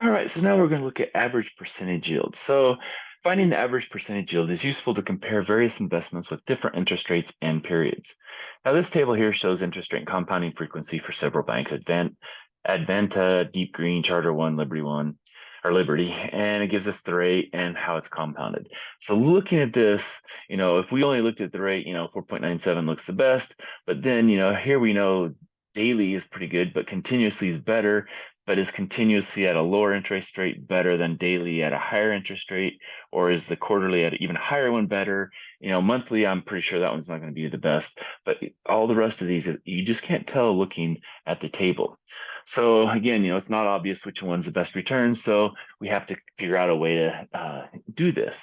All right, so now we're going to look at average percentage yield. So finding the average percentage yield is useful to compare various investments with different interest rates and periods. Now this table here shows interest rate and compounding frequency for several banks, Advanta, Deep Green, Charter One, Liberty One, or Liberty, and it gives us the rate and how it's compounded. So looking at this, if we only looked at the rate, 4.97 looks the best, but then, here we know daily is pretty good, but continuously is better. But is continuously at a lower interest rate better than daily at a higher interest rate? Or is the quarterly at an even higher one better? Monthly, I'm pretty sure that one's not going to be the best. But all the rest of these, you just can't tell looking at the table. So again, it's not obvious which one's the best return. So we have to figure out a way to do this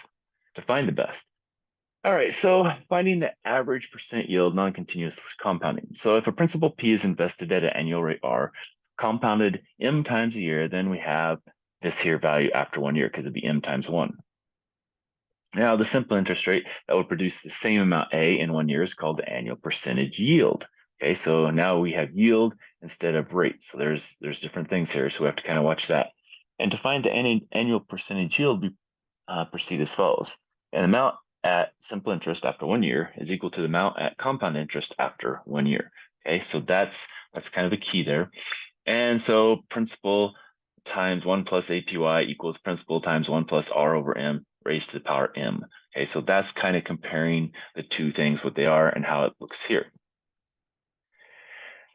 to find the best. All right, so finding the average percent yield non-continuous compounding. So if a principal P is invested at an annual rate R, compounded M times a year, then we have this here value after 1 year because it'd be M times 1. Now, the simple interest rate that would produce the same amount A in 1 year is called the annual percentage yield. Okay, so now we have yield instead of rate. So there's different things here, so we have to kind of watch that. And to find the annual percentage yield, we proceed as follows. An amount at simple interest after 1 year is equal to the amount at compound interest after 1 year. Okay, so that's kind of the key there. And so principal times 1 plus APY equals principal times 1 plus R over M raised to the power M. Okay, so that's kind of comparing the two things, what they are and how it looks here.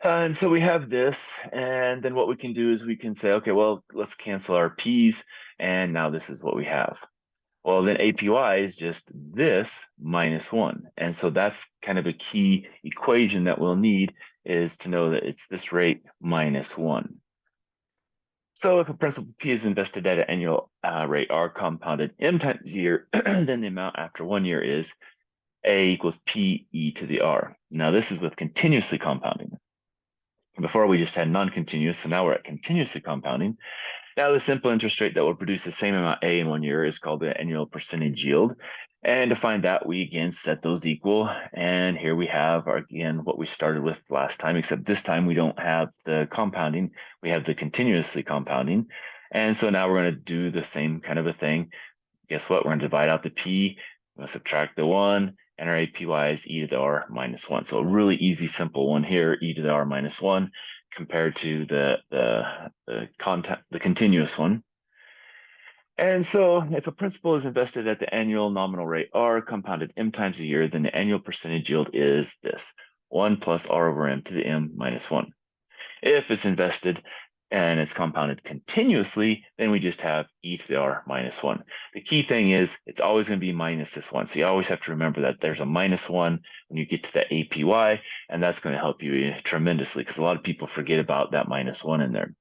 And so we have this, and then what we can do is we can say, okay, well, let's cancel our P's, and now this is what we have. Well, then APY is just this minus 1. And so that's kind of a key equation that we'll need is to know that it's this rate minus 1. So if a principal P is invested at an annual rate R compounded M times year, then the amount after 1 year is A equals P e to the R. Now this is with continuously compounding. Before we just had non-continuous, so now we're at continuously compounding. Now, the simple interest rate that will produce the same amount A in 1 year is called the annual percentage yield. And to find that, we again set those equal. And here we have, again, what we started with last time, except this time we don't have the compounding. We have the continuously compounding. And so now we're going to do the same kind of a thing. Guess what? We're going to divide out the P, we're going to subtract the 1, and our APY is e to the R minus 1. So a really easy, simple one here, e to the R minus 1, compared to the continuous one. And so if a principal is invested at the annual nominal rate R compounded M times a year, then the annual percentage yield is this, 1 plus R over M to the M minus 1. If it's invested and it's compounded continuously, then we just have e to the R minus 1. The key thing is it's always going to be minus this 1. So you always have to remember that there's a minus 1 when you get to the APY, and that's going to help you tremendously because a lot of people forget about that minus 1 in there.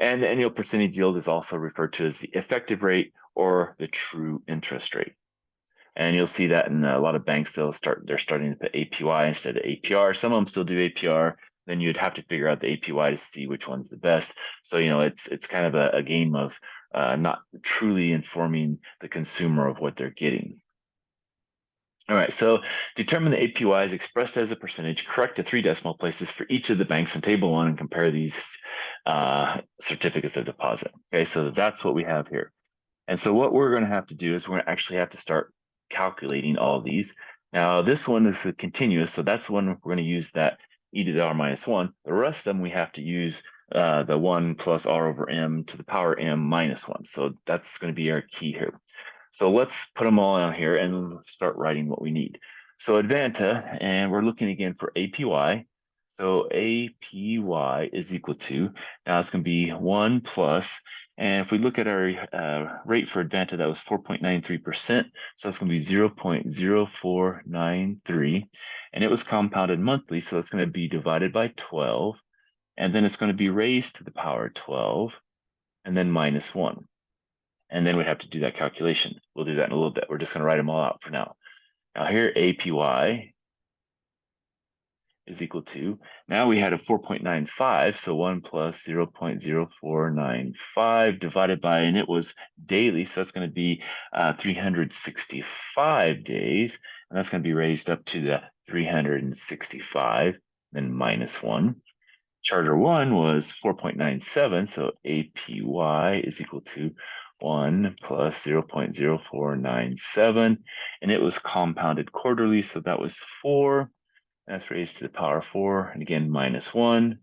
And the annual percentage yield is also referred to as the effective rate or the true interest rate. And you'll see that in a lot of banks, they're starting to put APY instead of APR. Some of them still do APR. Then you'd have to figure out the APY to see which one's the best. So, it's kind of a game of not truly informing the consumer of what they're getting. All right, so determine the APY is expressed as a percentage, correct to 3 decimal places for each of the banks in table 1 and compare these certificates of deposit. Okay, so that's what we have here. And so what we're going to have to do is we're going to actually have to start calculating all of these. Now, this one is a continuous, so that's when we're going to use that e to the R minus 1. The rest of them, we have to use the 1 plus R over M to the power M minus 1. So that's going to be our key here. So let's put them all on here and start writing what we need. So Advanta, and we're looking again for APY. So APY is equal to, now it's going to be 1 plus, and if we look at our rate for Advanta, that was 4.93%. So it's going to be 0.0493. And it was compounded monthly, so it's going to be divided by 12. And then it's going to be raised to the power of 12, and then minus 1. And then we have to do that calculation. We'll do that in a little bit. We're just going to write them all out for now. Now here, APY is equal to, now we had a 4.95, so 1 plus 0.0495 divided by, and it was daily, so that's going to be 365 days, and that's going to be raised up to the 365, then minus 1. Charter 1 was 4.97, so APY is equal to 1 plus 0.0497, and it was compounded quarterly, so that was 4. That's raised to the power 4, and again, minus 1.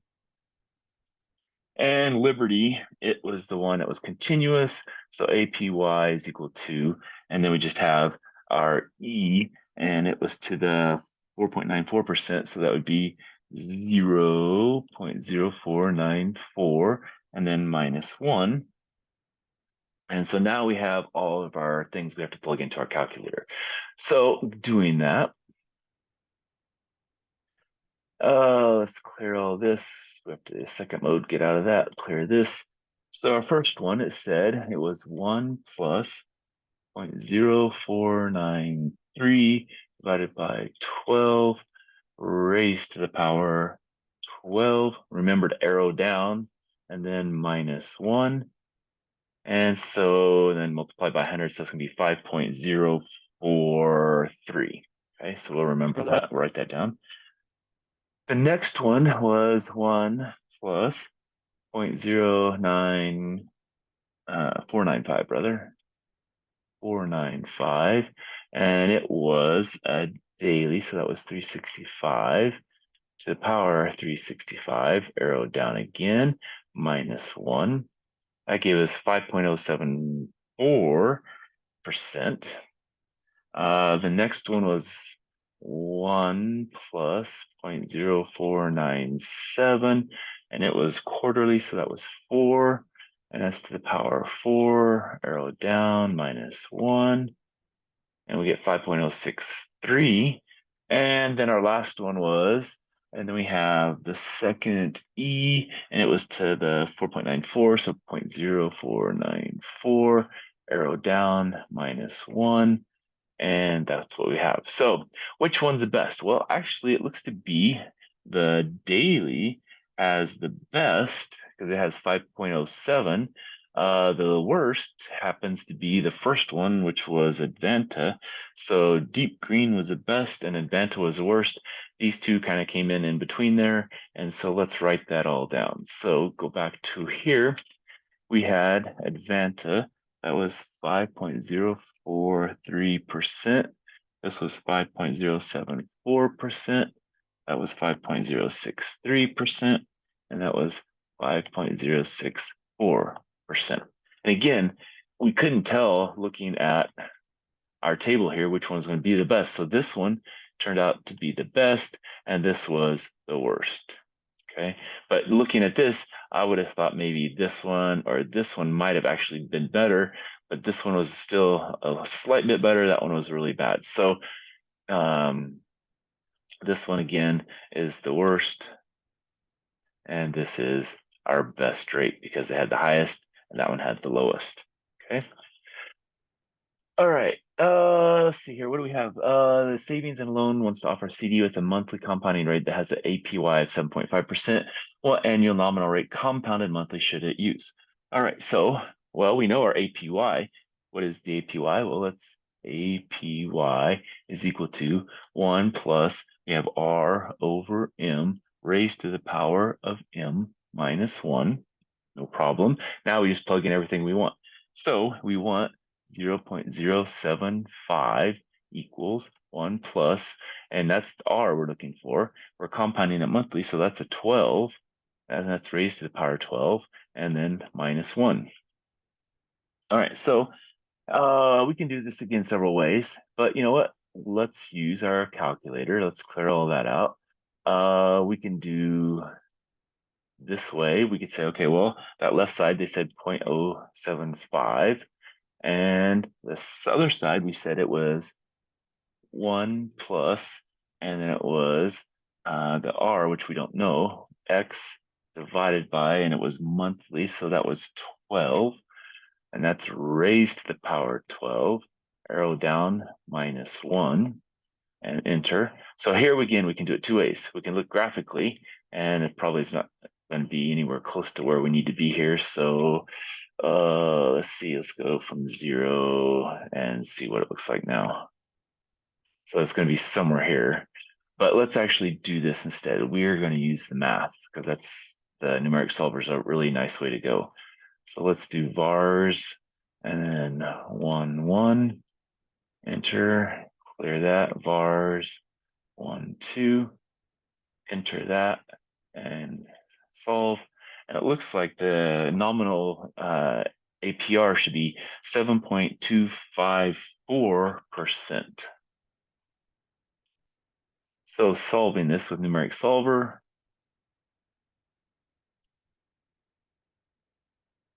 And Liberty, it was the one that was continuous, so APY is equal to, and then we just have our E, and it was to the 4.94%, so that would be 0.0494, and then minus 1. And so now we have all of our things we have to plug into our calculator. So doing that, let's clear all this. We have to second mode, get out of that, clear this. So our first one, it said it was 1 plus 0.0493 divided by 12 raised to the power 12. Remember to arrow down and then minus 1. And so then multiply by 100, so it's going to be 5.043. Okay, so we'll remember that, write that down. The next one was 1 plus 0.09495, brother. 495. And it was a daily, so that was 365 to the power 365, arrow down again, minus 1. That gave us 5.074%. The next one was 1 plus 0.0497, and it was quarterly, so that was 4, and that's to the power of 4, arrow down, minus 1, and we get 5.063. And then our last one was, and then we have the second E, and it was to the 4.94, so 0.0494, arrow down, minus 1. And that's what we have. So which one's the best? Well, actually, it looks to be the daily as the best because it has 5.07. The worst happens to be the first one, which was Advanta. So deep green was the best and Advanta was the worst. These two kind of came in between there. And so let's write that all down. So go back to here. We had Advanta, that was 5.043%. This was 5.074%. That was 5.063%. And that was 5.064%. And again, we couldn't tell looking at our table here which one's going to be the best. So this one turned out to be the best, and this was the worst. Okay, but looking at this, I would have thought maybe this one or this one might have actually been better, but this one was still a slight bit better. That one was really bad. So this one again is the worst, and this is our best rate because it had the highest, and that one had the lowest. Okay. All right. Let's see here. What do we have? The savings and loan wants to offer a CD with a monthly compounding rate that has an APY of 7.5%. What annual nominal rate compounded monthly should it use? All right. So, well, we know our APY. What is the APY? Well, let's APY is equal to 1 plus, we have R over M raised to the power of M minus 1. No problem. Now we just plug in everything we want. So we want 0.075 equals 1 plus, and that's the R we're looking for. We're compounding it monthly, so that's a 12, and that's raised to the power 12, and then minus 1. All right, so we can do this again several ways, but you know what? Let's use our calculator. Let's clear all that out. We can do this way. We could say, okay, well, that left side, they said 0.075. And this other side, we said it was 1 plus, and then it was the R, which we don't know, X divided by, and it was monthly, so that was 12. And that's raised to the power 12, arrow down, minus 1, and enter. So here again, we can do it two ways. We can look graphically, and it probably is not going to be anywhere close to where we need to be here. So let's see, let's go from 0 and see what it looks like now. So it's going to be somewhere here. But let's actually do this instead. We're going to use the math because that's the numeric solver is a really nice way to go. So let's do vars and then 1, 1, enter, clear that, vars 1, 2, enter that, and solve. And it looks like the nominal APR should be 7.254%. So solving this with numeric solver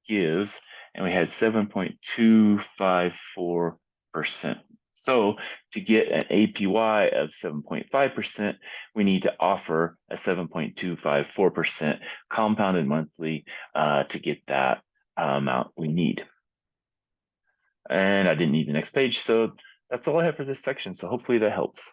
gives, and we had 7.254%. So to get an APY of 7.5%, we need to offer a 7.254% compounded monthly to get that amount we need. And I didn't need the next page, so that's all I have for this section. So hopefully that helps.